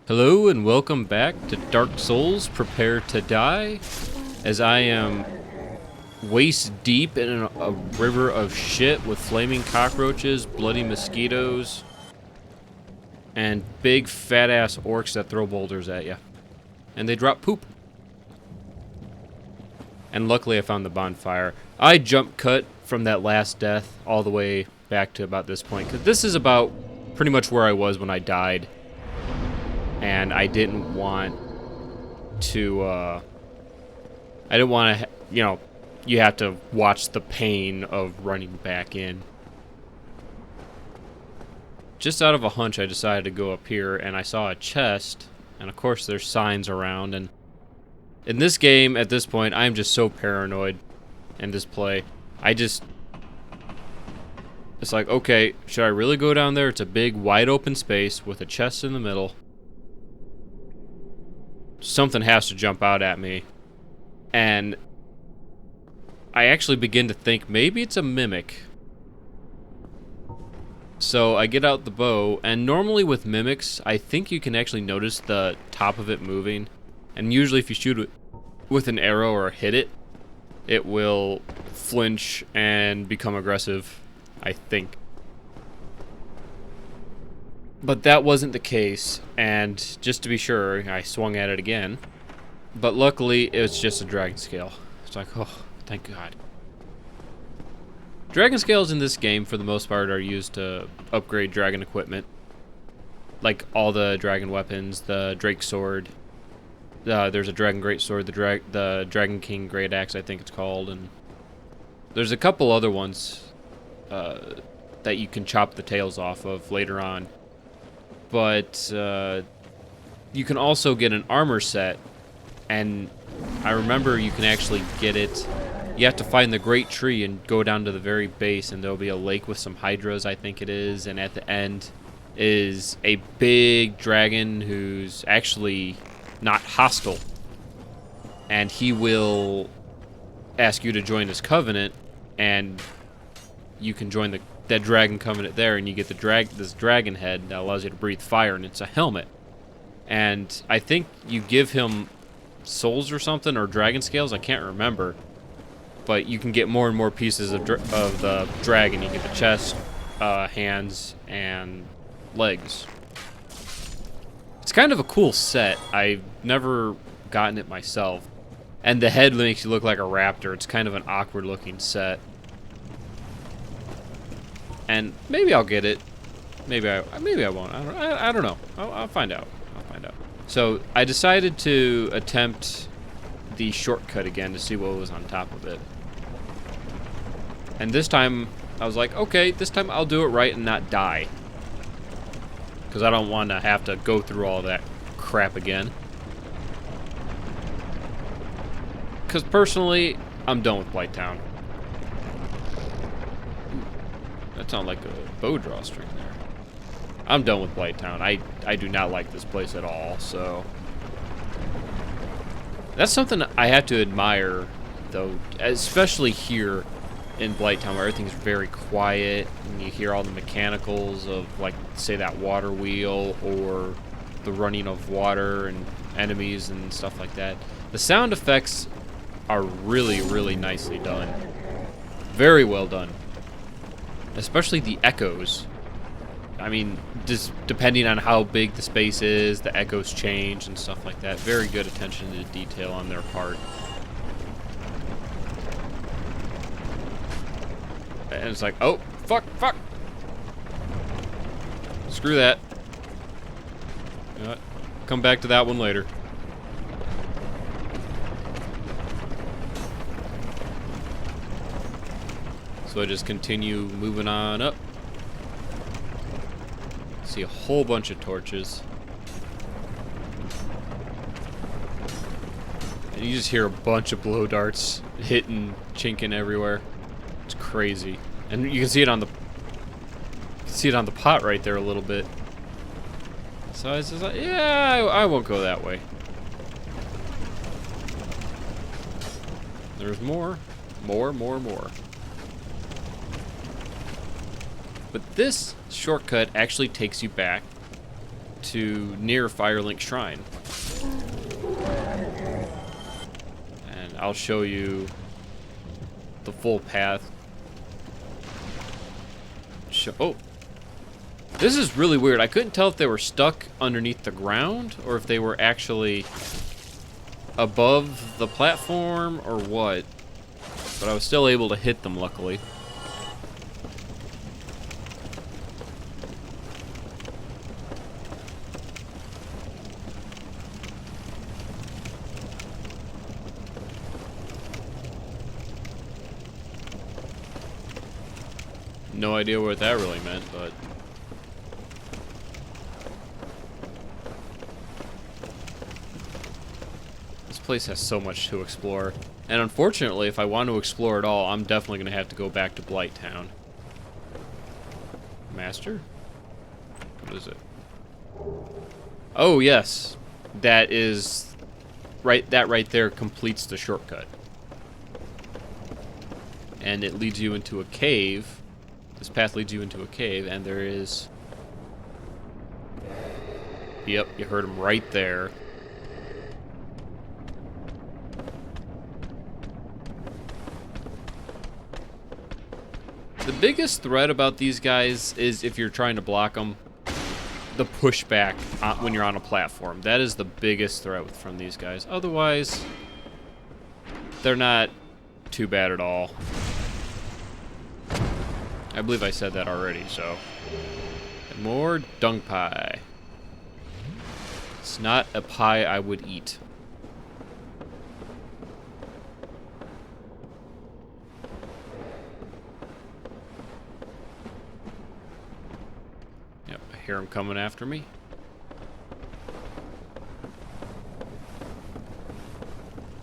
Hello and welcome back to Dark Souls Prepare to Die, as I am waist deep in a river of shit with flaming cockroaches, bloody mosquitoes, and big fat ass orcs that throw boulders at you. And they drop poop. And luckily I found the bonfire. I jump cut from that last death all the way back to about this point, because this is about pretty much where I was when I died. And I didn't want to, you have to watch the pain of running back in. Just out of a hunch, I decided to go up here, and I saw a chest, and of course there's signs around, and in this game, at this point, I'm just so paranoid in this play. It's like, okay, should I really go down there? It's a big, wide open space with a chest in the middle. Something has to jump out at me. And I actually begin to think maybe it's a mimic. So I get out the bow, and normally with mimics, I think you can actually notice the top of it moving. And usually if you shoot it with an arrow or hit it, it will flinch and become aggressive, I think. But that wasn't the case, and just to be sure, I swung at it again. But luckily, it was just a dragon scale. It's like, oh, thank God. Dragon scales in this game, for the most part, are used to upgrade dragon equipment. Like all the dragon weapons, the Drake Sword. There's a Dragon Great Sword, the Dragon King Great Axe, I think it's called. And there's a couple other ones that you can chop the tails off of later on. But you can also get an armor set, and I remember you can actually get it. You have to find the great tree and go down to the very base, and there'll be a lake with some hydras, I think it is, and at the end is a big dragon who's actually not hostile, and he will ask you to join his covenant, and you can join that dragon covenant there, and you get this dragon head that allows you to breathe fire, and it's a helmet. And I think you give him souls or something, or dragon scales, I can't remember. But you can get more and more pieces of the dragon. You get the chest, hands, and legs. It's kind of a cool set. I've never gotten it myself. And the head makes you look like a raptor. It's kind of an awkward looking set. And maybe I'll get it. Maybe I won't. I don't know. I'll find out. So I decided to attempt the shortcut again to see what was on top of it. And this time I was like, okay, this time I'll do it right and not die. Because I don't want to have to go through all that crap again. Because personally, I'm done with Blighttown. That sounded like a bow drawstring there. I'm done with Blighttown. I do not like this place at all, so... That's something I have to admire, though, especially here in Blighttown, where everything's very quiet, and you hear all the mechanicals of, like, say, that water wheel, or the running of water, and enemies, and stuff like that. The sound effects are really, really nicely done. Very well done. Especially the echoes. I mean, just depending on how big the space is, the echoes change and stuff like that. Very good attention to detail on their part. And it's like, oh, fuck. Screw that. You know what? Come back to that one later. So I just continue moving on up. See a whole bunch of torches. And you just hear a bunch of blow darts hitting, chinking everywhere. It's crazy. And you can see it on the pot right there a little bit. So I was just like, yeah, I won't go that way. There's more. But this shortcut actually takes you back to near Firelink Shrine. And I'll show you the full path. Oh. This is really weird. I couldn't tell if they were stuck underneath the ground or if they were actually above the platform or what. But I was still able to hit them, luckily. No idea what that really meant, but... This place has so much to explore. And unfortunately, if I want to explore it all, I'm definitely going to have to go back to Blight Town. Master? What is it? Oh, yes. That is... That right there completes the shortcut. And it leads you into a cave. This path leads you into a cave, and there is... Yep, you heard him right there. The biggest threat about these guys is if you're trying to block them, the pushback when you're on a platform. That is the biggest threat from these guys. Otherwise, they're not too bad at all. I believe I said that already, so. And more dung pie. It's not a pie I would eat. Yep, I hear him coming after me.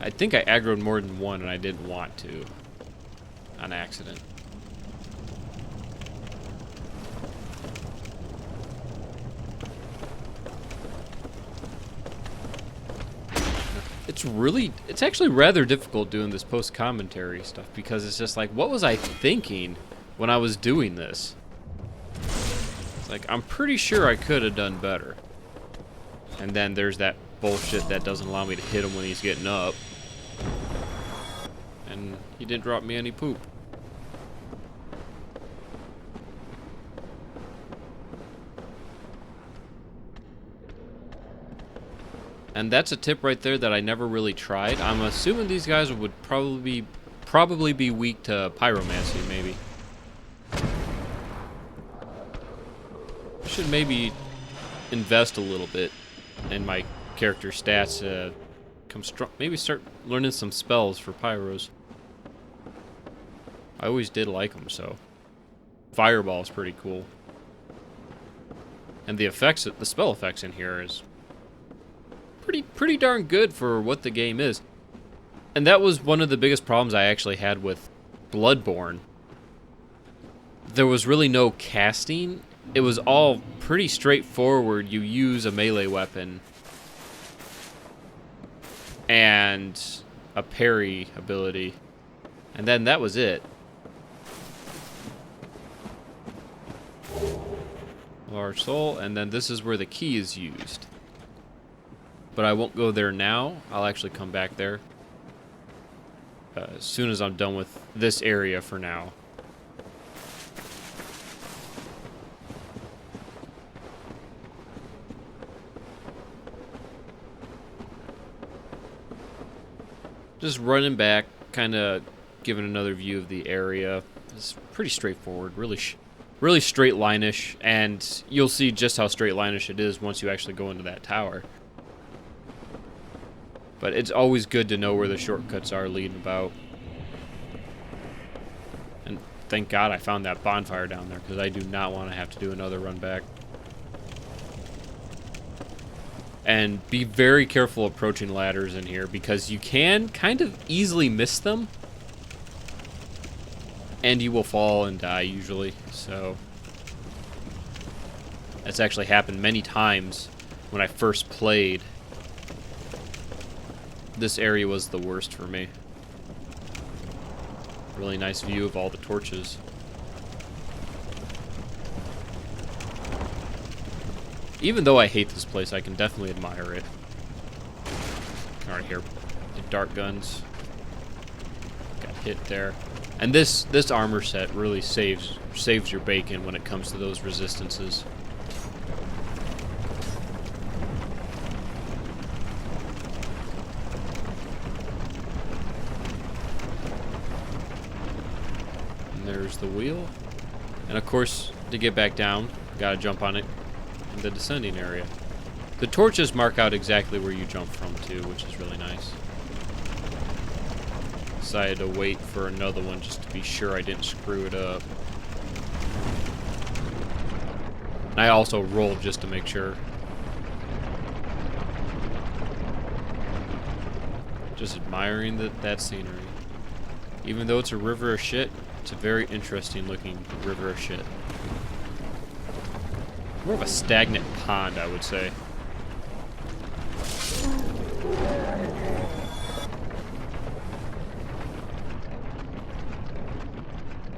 I think I aggroed more than one and I didn't want to. On accident. It's actually rather difficult doing this post-commentary stuff because it's just like, what was I thinking when I was doing this? It's like, I'm pretty sure I could have done better. And then there's that bullshit that doesn't allow me to hit him when he's getting up. And he didn't drop me any poop. And that's a tip right there that I never really tried. I'm assuming these guys would probably be weak to pyromancy, maybe. I should maybe invest a little bit in my character stats to maybe start learning some spells for pyros. I always did like them, so Fireball is pretty cool. And the spell effects in here is pretty darn good for what the game is. And that was one of the biggest problems I actually had with Bloodborne. There was really no casting. It was all pretty straightforward. You use a melee weapon and a parry ability, and then that was it. Large soul, and then this is where the key is used. But I won't go there now. I'll actually come back there as soon as I'm done with this area for now. Just running back, kind of giving another view of the area. It's pretty straightforward, really straight line-ish, and you'll see just how straight line-ish it is once you actually go into that tower. But it's always good to know where the shortcuts are leading about. And thank God I found that bonfire down there, because I do not want to have to do another run back. And be very careful approaching ladders in here, because you can kind of easily miss them. And you will fall and die, usually. So that's actually happened many times when I first played. This area was the worst for me. Really nice view of all the torches. Even though I hate this place, I can definitely admire it. Alright, here. The dart guns. Got hit there. And this armor set really saves your bacon when it comes to those resistances. And there's the wheel. And of course, to get back down, gotta jump on it in the descending area. The torches mark out exactly where you jump from too, which is really nice. Decided to wait for another one just to be sure I didn't screw it up. And I also rolled just to make sure. Just admiring that scenery. Even though it's a river of shit, it's a very interesting looking river of shit. More of a stagnant pond, I would say.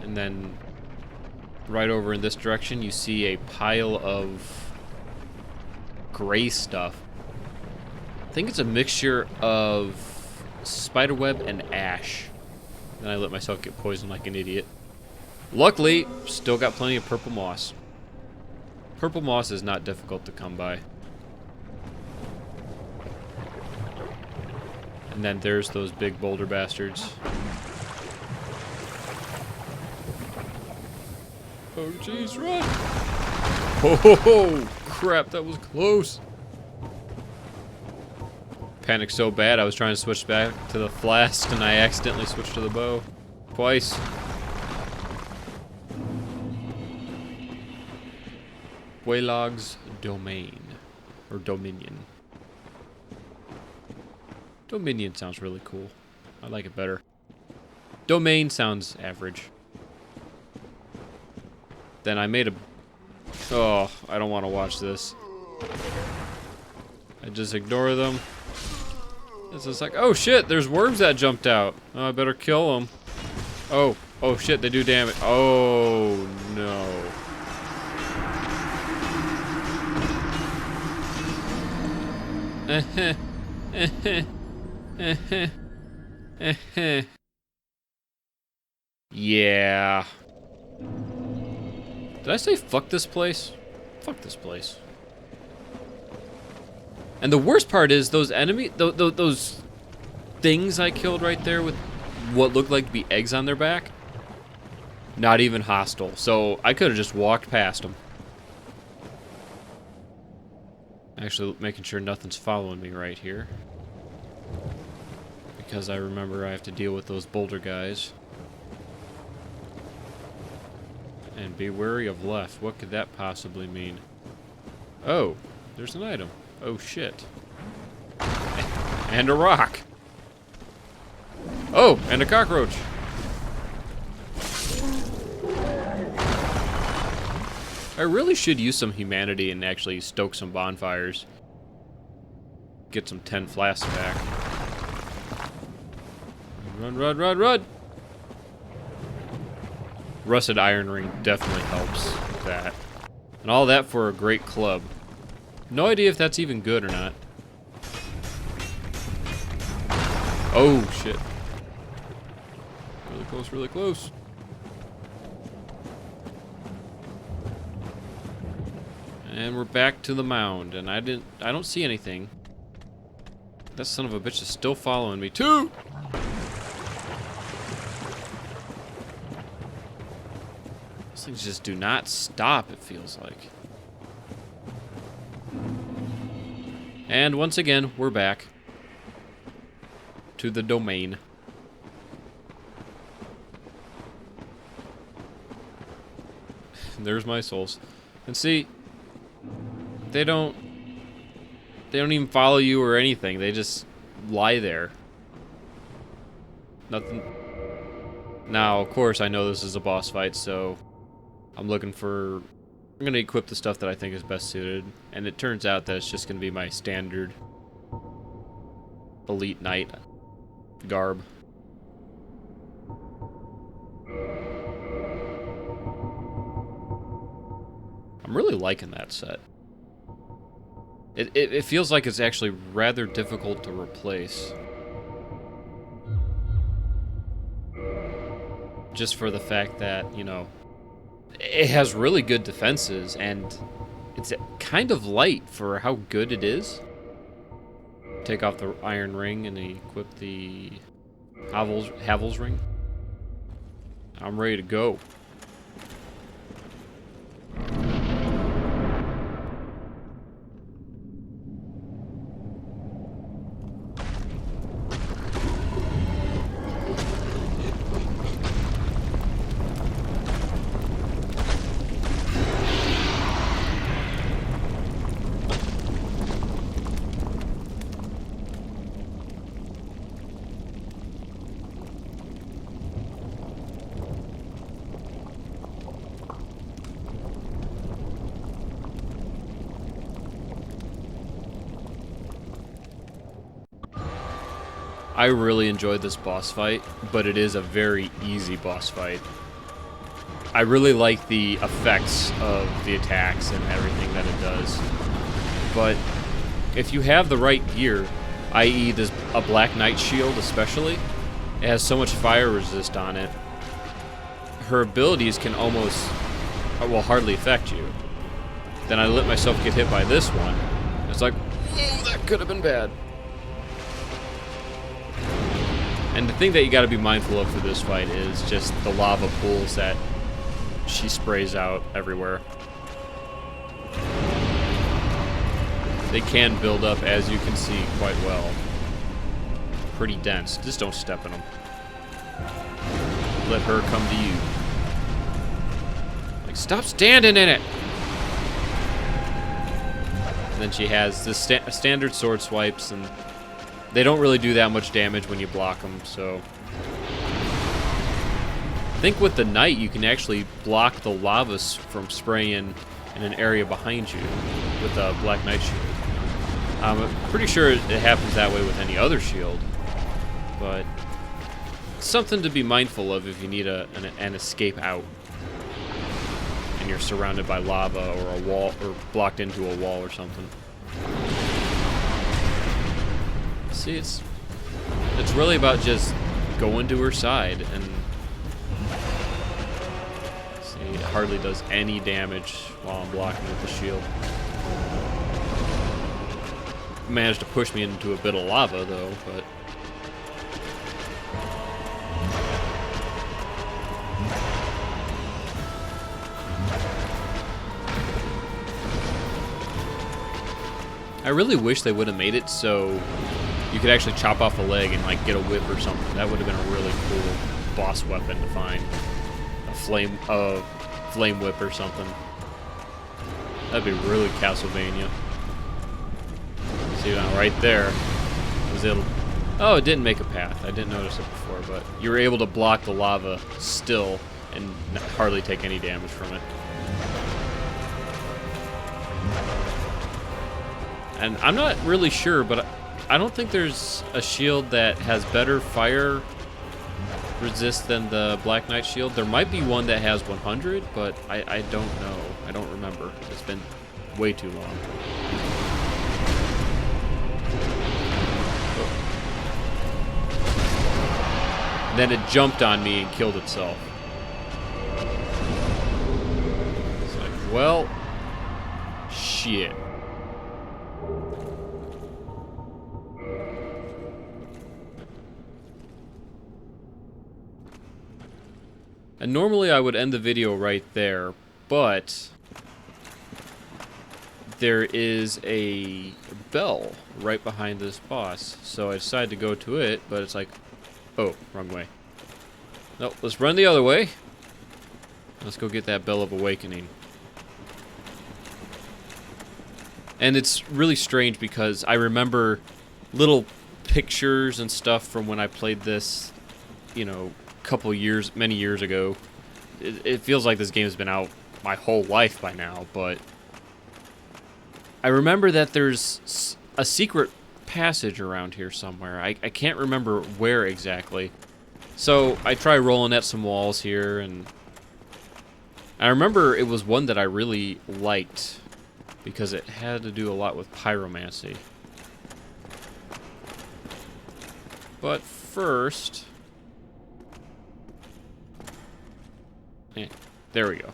And then right over in this direction, you see a pile of gray stuff. I think it's a mixture of spiderweb and ash. Then I let myself get poisoned like an idiot. Luckily, still got plenty of purple moss. Purple moss is not difficult to come by. And then there's those big boulder bastards. Oh jeez, run! Oh crap, that was close. Panicked so bad I was trying to switch back to the flask and I accidentally switched to the bow. Twice. Quelagg's domain. Or dominion. Dominion sounds really cool. I like it better. Domain sounds average. Then I made a... Oh, I don't want to watch this. I just ignore them. It's just like, oh shit, there's worms that jumped out. Oh, I better kill them. Oh, oh shit, they do damage. Oh, no. Yeah. Did I say fuck this place? Fuck this place. And the worst part is those those things I killed right there with what looked like to be eggs on their back. Not even hostile. So I could have just walked past them. Actually, making sure nothing's following me right here. Because I remember I have to deal with those boulder guys. And be wary of left. What could that possibly mean? Oh, there's an item. Oh shit. And a rock. Oh, and a cockroach. I really should use some humanity and actually stoke some bonfires. Get some 10 flasks back. Run, run, run, run! Rusted iron ring definitely helps with that. And all that for a great club. No idea if that's even good or not. Oh, shit. Really close, really close. And we're back to the mound, and I don't see anything. That son of a bitch is still following me too! These things just do not stop, it feels like. And once again, we're back to the domain. There's my souls. And see, they don't even follow you or anything. They just lie there. Nothing. Now, of course, I know this is a boss fight, so I'm gonna equip the stuff that I think is best suited, and it turns out that it's just gonna be my standard elite knight garb. I'm really liking that set. It feels like it's actually rather difficult to replace. Just for the fact that, you know, it has really good defenses, and it's kind of light for how good it is. Take off the iron ring and equip the Havel's ring. I'm ready to go. I really enjoyed this boss fight, but it is a very easy boss fight. I really like the effects of the attacks and everything that it does. But if you have the right gear, i.e. a Black Knight shield especially, it has so much fire resist on it, her abilities can almost, well, hardly affect you. Then I let myself get hit by this one. It's like, whoa, that could have been bad. And the thing that you got to be mindful of for this fight is just the lava pools that she sprays out everywhere. They can build up, as you can see, quite well. Pretty dense. Just don't step in them. Let her come to you. Like, stop standing in it! And then she has the standard sword swipes, and they don't really do that much damage when you block them, so... I think with the Knight, you can actually block the lava from spraying in an area behind you with a Black Knight shield. I'm pretty sure it happens that way with any other shield, but it's something to be mindful of if you need an escape out and you're surrounded by lava or a wall, or blocked into a wall or something. See, it's really about just going to her side, and see, it hardly does any damage while I'm blocking with the shield. Managed to push me into a bit of lava though, but I really wish they would have made it so you could actually chop off a leg and like get a whip or something. That would have been a really cool boss weapon to find. A flame whip or something. That'd be really Castlevania. See now, right there was it. Oh, it didn't make a path. I didn't notice it before, but you were able to block the lava still and hardly take any damage from it. And I'm not really sure, but I don't think there's a shield that has better fire resist than the Black Knight shield. There might be one that has 100, but I don't know. I don't remember. It's been way too long. Then it jumped on me and killed itself. It's like, well, shit. And normally I would end the video right there, but there is a bell right behind this boss. So I decided to go to it, but it's like, oh, wrong way. Nope, let's run the other way. Let's go get that Bell of Awakening. And it's really strange because I remember little pictures and stuff from when I played this, you know, many years ago. It feels like this game has been out my whole life by now, but I remember that there's a secret passage around here somewhere. I can't remember where exactly. So I try rolling at some walls here, and I remember it was one that I really liked because it had to do a lot with pyromancy. But first... there we go.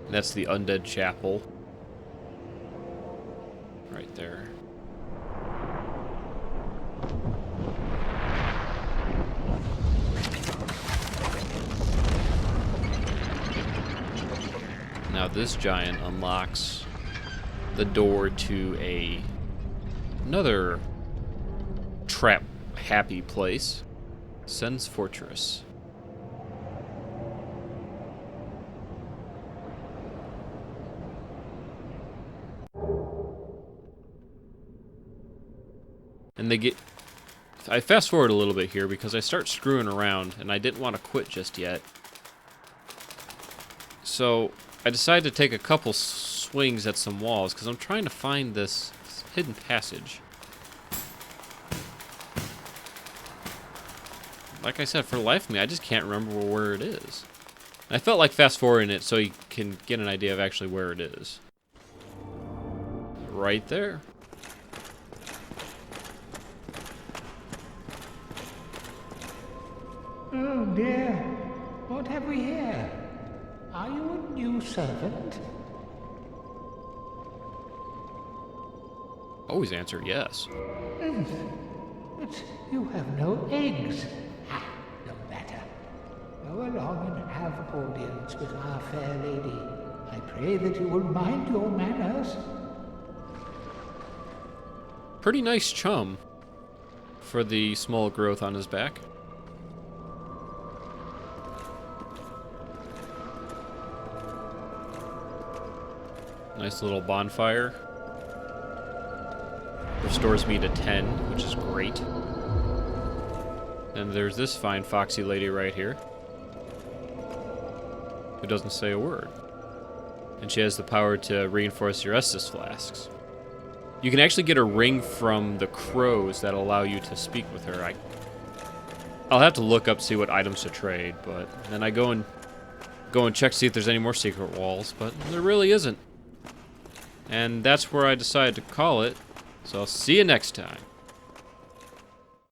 That's the Undead Chapel. Right there. Now this giant unlocks the door to another trap happy place, Sen's Fortress. And I fast forward a little bit here because I start screwing around and I didn't want to quit just yet. So I decided to take a couple swings at some walls because I'm trying to find this hidden passage. Like I said, for the life of me, I just can't remember where it is. I felt like fast forwarding it so you can get an idea of actually where it is. Right there. Oh dear, what have we here? Are you a new servant? Always answer yes. But you have no eggs. Ah, no matter. Go along and have audience with our fair lady. I pray that you will mind your manners. Pretty nice chum for the small growth on his back. Nice little bonfire. Restores me to 10, which is great. And there's this fine foxy lady right here, who doesn't say a word. And she has the power to reinforce your Estus flasks. You can actually get a ring from the crows that allow you to speak with her. I'll have to look up, see what items to trade, but then I go and check to see if there's any more secret walls, but there really isn't. And that's where I decided to call it. So I'll see you next time.